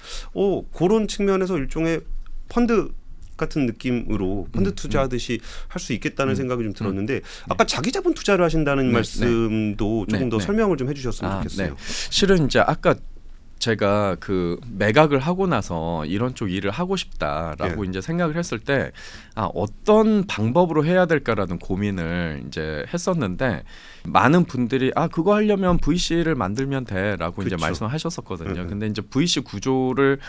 그런 측면에서 일종의 펀드 같은 느낌으로 펀드 투자하듯이 할 수 있겠다는 생각이 좀 들었는데 아까 자기 자본 투자를 하신다는 말씀도 조금 더 설명을 좀 해주셨으면 좋겠어요. 네. 실은 이제 아까 제가 그 매각을 하고 나서 이런 쪽 일을 하고 싶다라고 이제 생각을 했을 때 어떤 방법으로 해야 될까라는 고민을 이제 했었는데 많은 분들이 그거 하려면 VC를 만들면 돼라고 이제 말씀하셨었거든요. 근데 이제 VC 구조를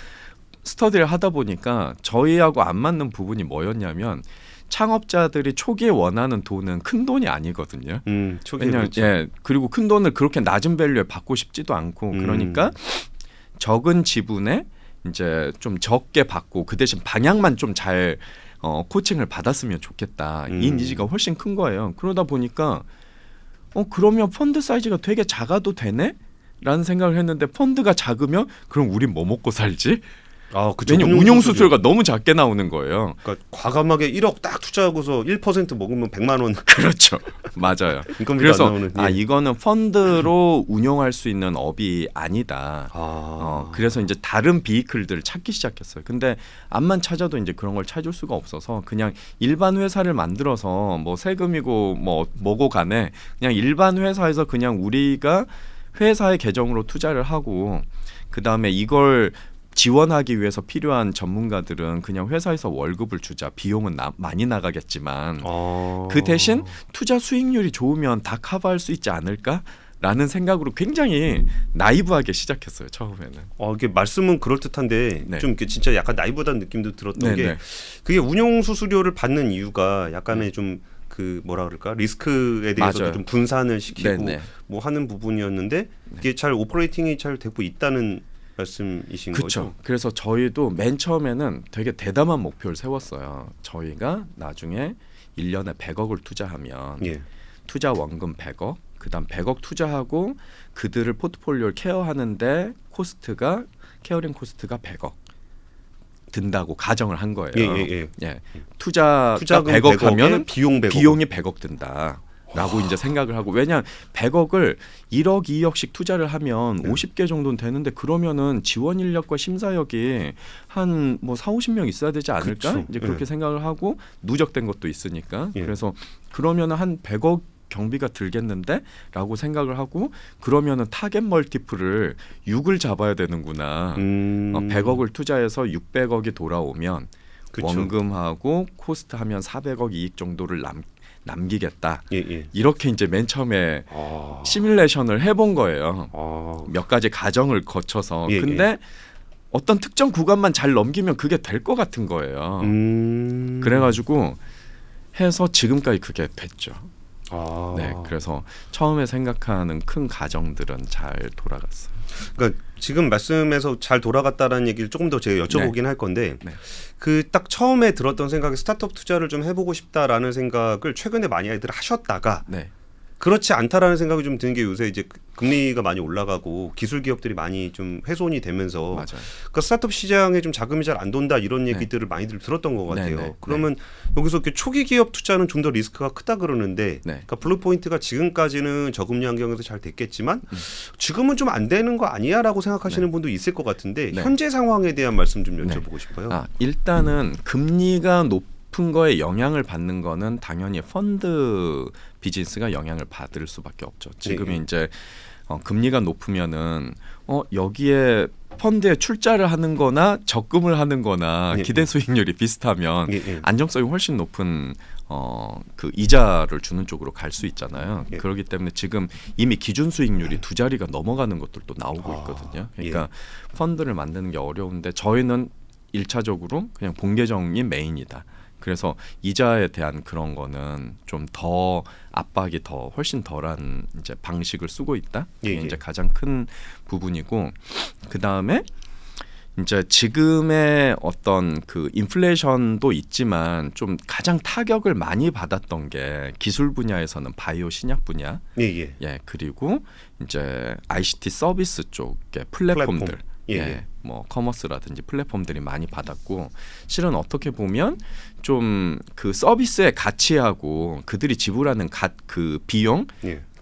스터디를 하다 보니까 저희하고 안 맞는 부분이 뭐였냐면 창업자들이 초기에 원하는 돈은 큰 돈이 아니거든요. 초기에 왜냐면 그렇죠. 예, 그리고 큰 돈을 그렇게 낮은 밸류에 받고 싶지도 않고 그러니까 적은 지분에 이제 좀 적게 받고 그 대신 방향만 좀 잘 코칭을 받았으면 좋겠다. 이 니즈가 훨씬 큰 거예요. 그러다 보니까 그러면 펀드 사이즈가 되게 작아도 되네? 라는 생각을 했는데 펀드가 작으면 그럼 우린 뭐 먹고 살지? 아, 그쵸. 왜냐면 운용 수수료가 너무 작게 나오는 거예요. 그러니까 과감하게 1억 딱 투자하고서 1% 먹으면 100만 원 그렇죠. 맞아요. 인건비도 그래서 안 나오는. 예. 이거는 펀드로 운용할 수 있는 업이 아니다. 그래서 이제 다른 비이클들을 찾기 시작했어요. 근데 암만 찾아도 이제 그런 걸 찾을 수가 없어서 그냥 일반 회사를 만들어서 뭐 세금이고 뭐고 간에 그냥 일반 회사에서 그냥 우리가 회사의 계정으로 투자를 하고 그 다음에 이걸 지원하기 위해서 필요한 전문가들은 그냥 회사에서 월급을 주자. 비용은 많이 나가겠지만 그 대신 투자 수익률이 좋으면 다 커버할 수 있지 않을까라는 생각으로 굉장히 나이브하게 시작했어요. 처음에는. 이게 말씀은 그럴듯한데 네. 좀 이렇게 진짜 약간 나이브한 느낌도 들었던 게 그게 운용 수수료를 받는 이유가 약간의 좀 그 뭐라 그럴까 리스크에 대해서 맞아요. 좀 분산을 시키고 네네. 뭐 하는 부분이었는데 이게 잘 오퍼레이팅이 잘 되고 있다는 말씀이신 그쵸. 거죠? 그래서 저희도 맨 처음에는 되게 대담한 목표를 세웠어요. 저희가 나중에 1년에 100억을 투자하면 예. 투자 원금 100억, 그다음 100억 투자하고 그들을 포트폴리오를 케어하는데 케어링 코스트가 100억 든다고 가정을 한 거예요. 예. 투자가 투자금 100억 하면 비용이 100억 든다. 라고 이제 생각을 하고 왜냐하면 100억을 1억, 2억씩 투자를 하면 50개 정도는 되는데 그러면은 지원 인력과 심사역이 한 뭐 4, 50명 있어야 되지 않을까? 그쵸. 이제 그렇게 생각을 하고 누적된 것도 있으니까 예. 그래서 그러면은 한 100억 경비가 들겠는데? 라고 생각을 하고 그러면은 타겟 멀티플을 6을 잡아야 되는구나. 100억을 투자해서 600억이 돌아오면 그쵸. 원금하고 코스트하면 400억 이익 정도를 남기겠다. 예. 이렇게 이제 맨 처음에 시뮬레이션을 해본 거예요. 몇 가지 가정을 거쳐서. 예, 근데 어떤 특정 구간만 잘 넘기면 그게 될 것 같은 거예요. 그래가지고 해서 지금까지 그게 됐죠. 네, 그래서 처음에 생각하는 큰 가정들은 잘 돌아갔어요. 그러니까 지금 말씀에서 잘 돌아갔다라는 얘기를 조금 더 제가 여쭤보긴 할 건데 그 딱 처음에 들었던 생각이 스타트업 투자를 좀 해보고 싶다라는 생각을 최근에 많이들 하셨다가 그렇지 않다라는 생각이 좀 드는 게 요새 이제 금리가 많이 올라가고 기술 기업들이 많이 좀 훼손이 되면서 그러니까 스타트업 시장에 좀 자금이 잘 안 돈다 이런 얘기들을 많이들 들었던 것 같아요. 그러면 여기서 이렇게 초기 기업 투자는 좀 더 리스크가 크다 그러는데 그러니까 블루포인트가 지금까지는 저금리 환경에서 잘 됐겠지만 지금은 좀 안 되는 거 아니야라고 생각하시는 분도 있을 것 같은데 현재 상황에 대한 말씀 좀 여쭤보고 싶어요. 일단은 금리가 높은 거에 영향을 받는 거는 당연히 펀드 비즈니스가 영향을 받을 수밖에 없죠. 지금이 이제 금리가 높으면은 여기에 펀드에 출자를 하는 거나 적금을 하는 거나 기대 수익률이 비슷하면 안정성이 훨씬 높은 그 이자를 주는 쪽으로 갈 수 있잖아요. 그렇기 때문에 지금 이미 기준 수익률이 2자리가 넘어가는 것들도 나오고 있거든요. 그러니까 펀드를 만드는 게 어려운데 저희는 1차적으로 그냥 본계정이 메인이다. 그래서 이자에 대한 그런 거는 좀 더 압박이 훨씬 덜한 이제 방식을 쓰고 있다. 이게 이제 가장 큰 부분이고 그 다음에 이제 지금의 어떤 그 인플레이션도 있지만 좀 가장 타격을 많이 받았던 게 기술 분야에서는 바이오 신약 분야, 그리고 이제 ICT 서비스 쪽의 플랫폼들. 뭐 커머스라든지 플랫폼들이 많이 받았고 실은 어떻게 보면 좀 그 서비스의 가치하고 그들이 지불하는 그 비용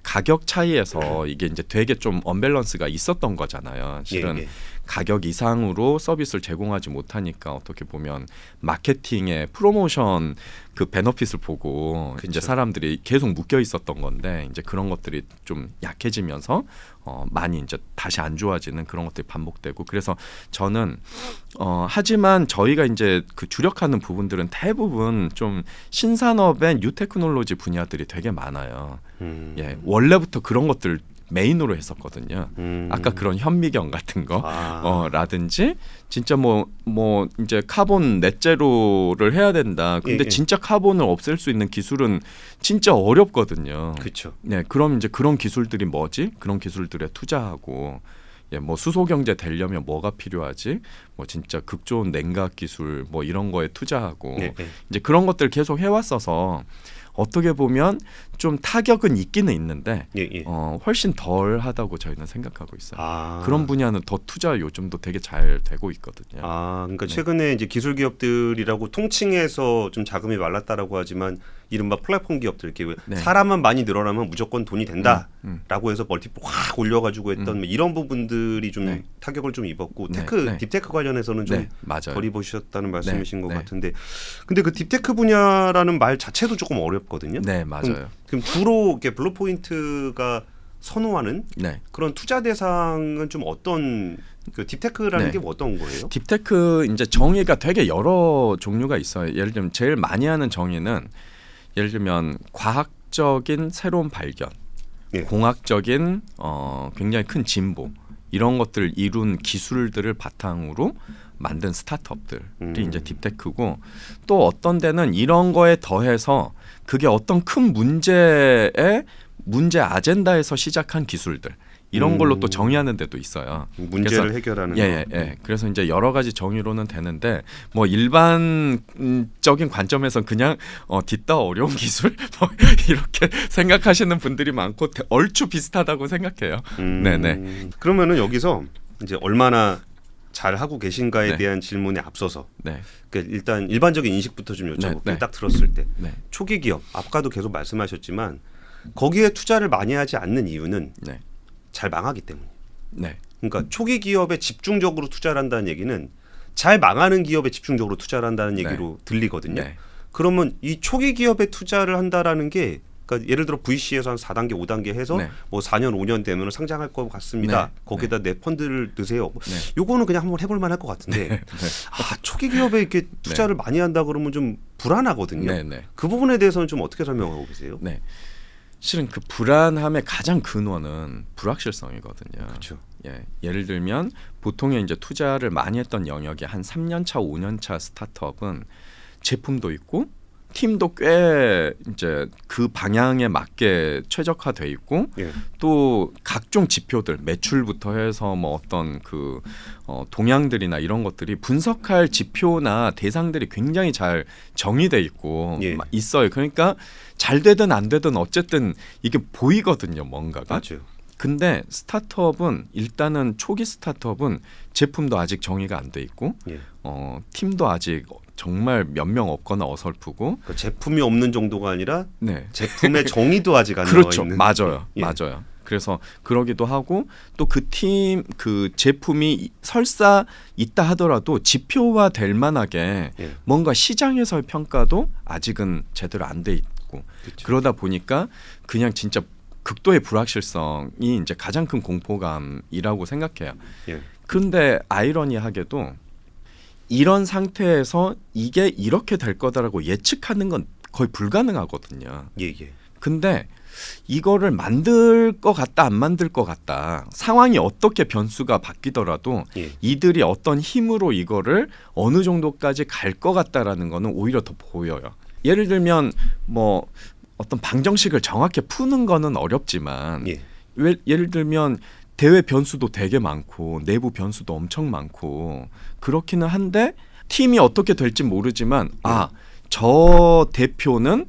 가격 차이에서 이게 이제 되게 좀 언밸런스가 있었던 거잖아요. 실은 가격 이상으로 서비스를 제공하지 못하니까 어떻게 보면 마케팅의 프로모션 그 베너핏을 보고 이제 사람들이 계속 묶여 있었던 건데 이제 그런 것들이 좀 약해지면서 많이 이제 다시 안 좋아지는 그런 것들이 반복되고 그래서 저는 하지만 저희가 이제 그 주력하는 부분들은 대부분 좀 신산업의 뉴 테크놀로지 분야들이 되게 많아요. 원래부터 그런 것들 메인으로 했었거든요. 아까 그런 현미경 같은 거 라든지 진짜 뭐 이제 카본 넷제로를 해야 된다. 근데 예. 진짜 카본을 없앨 수 있는 기술은 진짜 어렵거든요. 그렇죠. 네, 그럼 이제 그런 기술들이 뭐지? 그런 기술들에 투자하고 뭐 수소 경제 되려면 뭐가 필요하지? 뭐 진짜 극 좋은 냉각 기술 뭐 이런 거에 투자하고 예. 이제 그런 것들 계속 해왔어서 어떻게 보면 좀 타격은 있기는 있는데 예. 훨씬 덜하다고 저희는 생각하고 있어요. 그런 분 분야는 더 투자 요즘도 되게 잘 되고 있거든요. 그러니까 최근에 이제 기술 기업들이라고 통칭해서 좀 자금이 말랐다라고 하지만 이른바 플랫폼 기업들 이렇게 사람만 많이 늘어나면 무조건 돈이 된다라고 해서 멀티플 확 올려가지고 했던 이런 부분들이 좀 타격을 좀 입었고 딥테크 관련해서는 좀 덜 입으셨다는 말씀이신 것 같은데, 근데 그 딥테크 분야라는 말 자체도 조금 어렵거든요. 네, 맞아요. 그럼 주로 이렇게 블루포인트가 선호하는 그런 투자 대상은 좀 어떤 그 딥테크라는 게 어떤 거예요? 딥테크 이제 정의가 되게 여러 종류가 있어요. 예를 들면 제일 많이 하는 정의는 예를 들면 과학적인 새로운 발견, 공학적인 굉장히 큰 진보 이런 것들을 이룬 기술들을 바탕으로 만든 스타트업들이 이제 딥테크고, 또 어떤 데는 이런 거에 더해서 그게 어떤 큰 문제 아젠다에서 시작한 기술들 이런 걸로 또 정의하는 데도 있어요. 문제를 해결하는 거. 그래서 이제 여러 가지 정의로는 되는데 뭐 일반적인 관점에서 그냥 뒷다 어려운 기술 뭐 이렇게 생각하시는 분들이 많고 얼추 비슷하다고 생각해요. 네네. 그러면은 여기서 이제 얼마나 잘 하고 계신가에 대한 질문에 앞서서 그러니까 일단 일반적인 인식부터 좀 여쭤볼게요. 딱 들었을 때 초기 기업 아까도 계속 말씀하셨지만 거기에 투자를 많이 하지 않는 이유는 잘 망하기 때문이에요. 그러니까 초기 기업에 집중적으로 투자를 한다는 얘기는 잘 망하는 기업에 집중적으로 투자를 한다는 얘기로 들리거든요. 그러면 이 초기 기업에 투자를 한다라는 게, 그러니까 예를 들어 VC에서 한 4단계, 5단계 해서 뭐 4년, 5년 되면 상장할 것 같습니다. 거기다 내 펀드를 넣으세요. 요거는 그냥 한번 해볼 만할 것 같은데 초기 기업에 이렇게 투자를 많이 한다 그러면 좀 불안하거든요. 그 부분에 대해서는 좀 어떻게 설명하고 계세요? 실은 그 불안함의 가장 근원은 불확실성이거든요. 그렇죠. 예를 들면 보통의 이제 투자를 많이 했던 영역이 한 3년 차, 5년 차 스타트업은 제품도 있고 팀도 꽤 이제 그 방향에 맞게 최적화돼 있고 또 각종 지표들 매출부터 해서 뭐 어떤 그 동향들이나 이런 것들이 분석할 지표나 대상들이 굉장히 잘 정의돼 있고 있어요. 그러니까 잘 되든 안 되든 어쨌든 이게 보이거든요, 뭔가가. 맞아요. 근데 스타트업은 일단은 초기 스타트업은 제품도 아직 정의가 안 돼 있고 팀도 아직 정말 몇 명 없거나 어설프고, 그러니까 제품이 없는 정도가 아니라 제품의 정의도 아직 안 나와 있는. 맞아요. 그래서 그러기도 하고 또 그 팀 그 제품이 설사 있다 하더라도 지표화 될 만하게 뭔가 시장에서의 평가도 아직은 제대로 안 돼 있고, 그러다 보니까 그냥 진짜 극도의 불확실성이 이제 가장 큰 공포감이라고 생각해요. 그런데 아이러니하게도 이런 상태에서 이게 이렇게 될 거다라고 예측하는 건 거의 불가능하거든요. 근데 이거를 만들 것 같다 안 만들 것 같다, 상황이 어떻게 변수가 바뀌더라도 이들이 어떤 힘으로 이거를 어느 정도까지 갈 것 같다라는 거는 오히려 더 보여요. 예를 들면 뭐 어떤 방정식을 정확히 푸는 거는 어렵지만 예를 들면 대외 변수도 되게 많고 내부 변수도 엄청 많고 그렇기는 한데 팀이 어떻게 될지 모르지만 저 대표는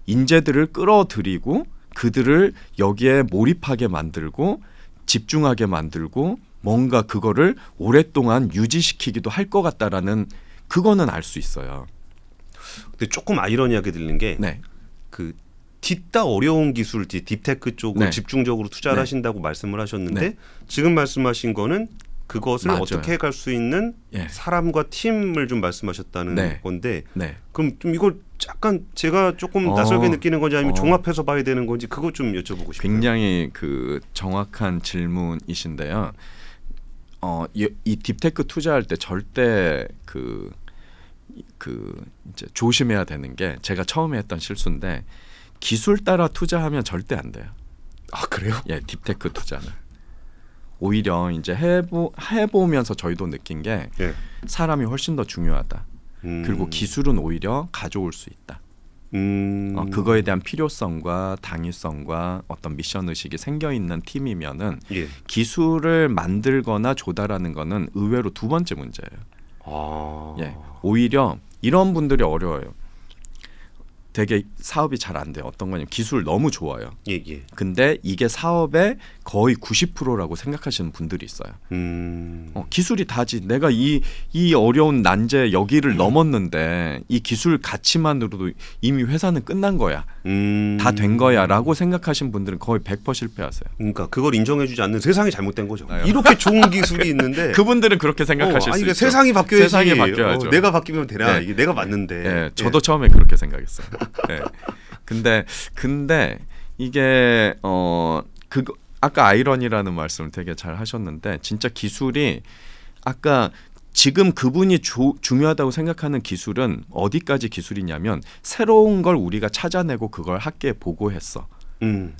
인재들을 끌어들이고 그들을 여기에 몰입하게 만들고 집중하게 만들고 뭔가 그거를 오랫동안 유지시키기도 할 것 같다라는, 그거는 알 수 있어요. 근데 조금 아이러니하게 들리는 게 그 뒷다 어려운 기술, 딥테크 쪽을 집중적으로 투자를 하신다고 말씀을 하셨는데 지금 말씀하신 거는 그것을 어떻게 해갈 수 있는 사람과 팀을 좀 말씀하셨다는 건데 그럼 좀 이걸 약간 제가 조금 낯설게 느끼는 건지 아니면 종합해서 봐야 되는 건지 그거 좀 여쭤보고 싶어요. 굉장히 그 정확한 질문이신데요. 이 딥테크 투자할 때 절대 그 이제 조심해야 되는 게, 제가 처음에 했던 실수인데 기술 따라 투자하면 절대 안 돼요. 아 그래요? 예, 딥테크 투자는. 오히려 이제 해보면서 저희도 느낀 게 예. 사람이 훨씬 더 중요하다. 그리고 기술은 오히려 가져올 수 있다. 그거에 대한 필요성과 당위성과 어떤 미션 의식이 생겨 있는 팀이면은 예. 기술을 만들거나 조달하는 거는 의외로 두 번째 문제예요. 아. 예, 오히려 이런 분들이 어려워요. 되게 사업이 잘 안 돼요. 어떤 거냐면 기술 너무 좋아요. 예, 예. 근데 이게 사업의 거의 90%라고 생각하시는 분들이 있어요. 기술이 다지. 내가 이 어려운 난제 여기를 넘었는데 이 기술 가치만으로도 이미 회사는 끝난 거야. 다 된 거야라고 생각하신 분들은 거의 100% 실패하세요. 그러니까 그걸 인정해주지 않는 세상이 잘못된 거죠. 이렇게 좋은 기술이 있는데 그분들은 그렇게 생각하실 수 이게 있죠. 세상이 바뀌어야지. 세상이 바뀌어야죠. 내가 바뀌면 되나? 네. 이게 내가 맞는데. 예, 저도 처음에 그렇게 생각했어요. 예. 근데 이게 그거 아까 아이러니라는 말씀을 되게 잘 하셨는데 진짜 기술이 아까 지금 그분이 중요하다고 생각하는 기술은 어디까지 기술이냐면 새로운 걸 우리가 찾아내고 그걸 학계에 보고했어.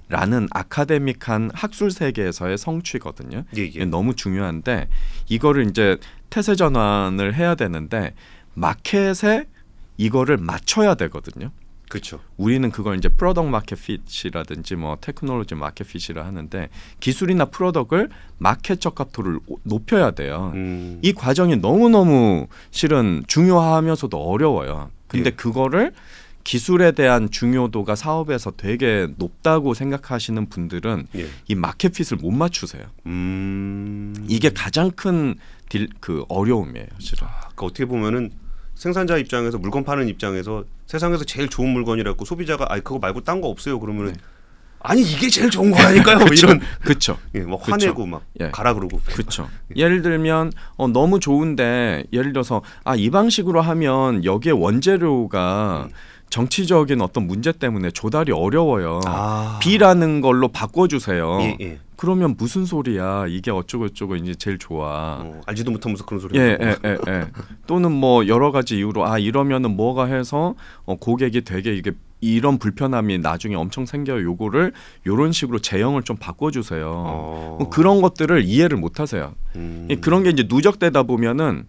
라는 아카데믹한 학술 세계에서의 성취거든요. 예. 너무 중요한데 이거를 이제 태세 전환을 해야 되는데 마켓에 이거를 맞춰야 되거든요. 그렇죠. 우리는 그걸 이제 프로덕트 마켓 핏이라든지 뭐 테크놀로지 마켓 핏이라 하는데 기술이나 프로덕트를 마켓 적합도를 높여야 돼요. 이 과정이 너무너무 실은 중요하면서도 어려워요. 근데 그거를 기술에 대한 중요도가 사업에서 되게 높다고 생각하시는 분들은 이 마켓 핏을 못 맞추세요. 이게 가장 큰 그 어려움이에요, 실은. 그러니까 어떻게 보면은 생산자 입장에서 물건 파는 입장에서 세상에서 제일 좋은 물건이라고 소비자가 그거 말고 딴 거 없어요. 그러면 아니 이게 제일 좋은 거라니까요. 이런 그렇죠. 예, 막 화내고 막 가라 그러고. 그렇죠. 예를 들면 너무 좋은데 예를 들어서 이 방식으로 하면 여기에 원재료가 정치적인 어떤 문제 때문에 조달이 어려워요. B라는 걸로 바꿔주세요. 예. 그러면 무슨 소리야? 이게 어쩌고 이제 제일 좋아. 알지도 못하면서 그런 소리. 예. 또는 뭐 여러 가지 이유로 이러면은 뭐가 해서 고객이 되게 이게 이런 불편함이 나중에 엄청 생겨요. 요거를 요런 식으로 제형을 좀 바꿔주세요. 그런 것들을 이해를 못하세요. 그런 게 이제 누적되다 보면은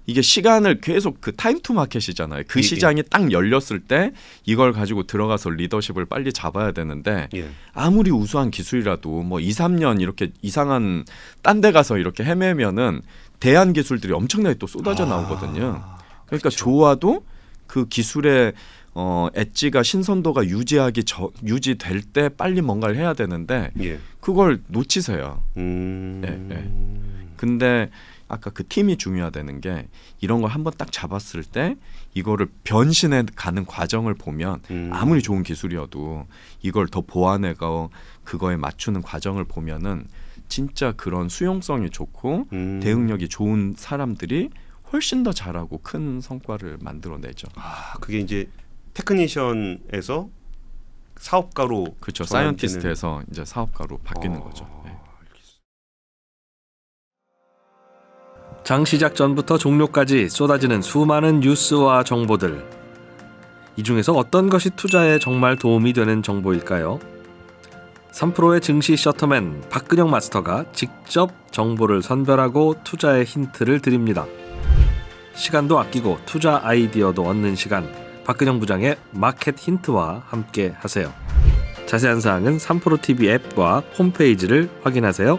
이게 시간을 계속 그 타임 투 마켓이잖아요. 그 시장이 딱 열렸을 때 이걸 가지고 들어가서 리더십을 빨리 잡아야 되는데 아무리 우수한 기술이라도 뭐 2, 3년 이렇게 이상한 딴 데 가서 이렇게 헤매면은 대안 기술들이 엄청나게 또 쏟아져 나오거든요. 그러니까 좋아도 그 기술의 엣지가 신선도가 유지될 때 빨리 뭔가를 해야 되는데 그걸 놓치세요. 근데 아까 그 팀이 중요하다는 게 이런 걸 한번 딱 잡았을 때 이거를 변신해 가는 과정을 보면 아무리 좋은 기술이어도 이걸 더 보완해가 그거에 맞추는 과정을 보면은 진짜 그런 수용성이 좋고 대응력이 좋은 사람들이 훨씬 더 잘하고 큰 성과를 만들어내죠. 그게 이제 테크니션에서 사업가로 그렇죠. 사이언티스트에서 이제 사업가로 바뀌는 거죠. 장 시작 전부터 종료까지 쏟아지는 수많은 뉴스와 정보들. 이 중에서 어떤 것이 투자에 정말 도움이 되는 정보일까요? 3프로의 증시 셔터맨 박근영 마스터가 직접 정보를 선별하고 투자의 힌트를 드립니다. 시간도 아끼고 투자 아이디어도 얻는 시간, 박근영 부장의 마켓 힌트와 함께 하세요. 자세한 사항은 3프로 TV 앱과 홈페이지를 확인하세요.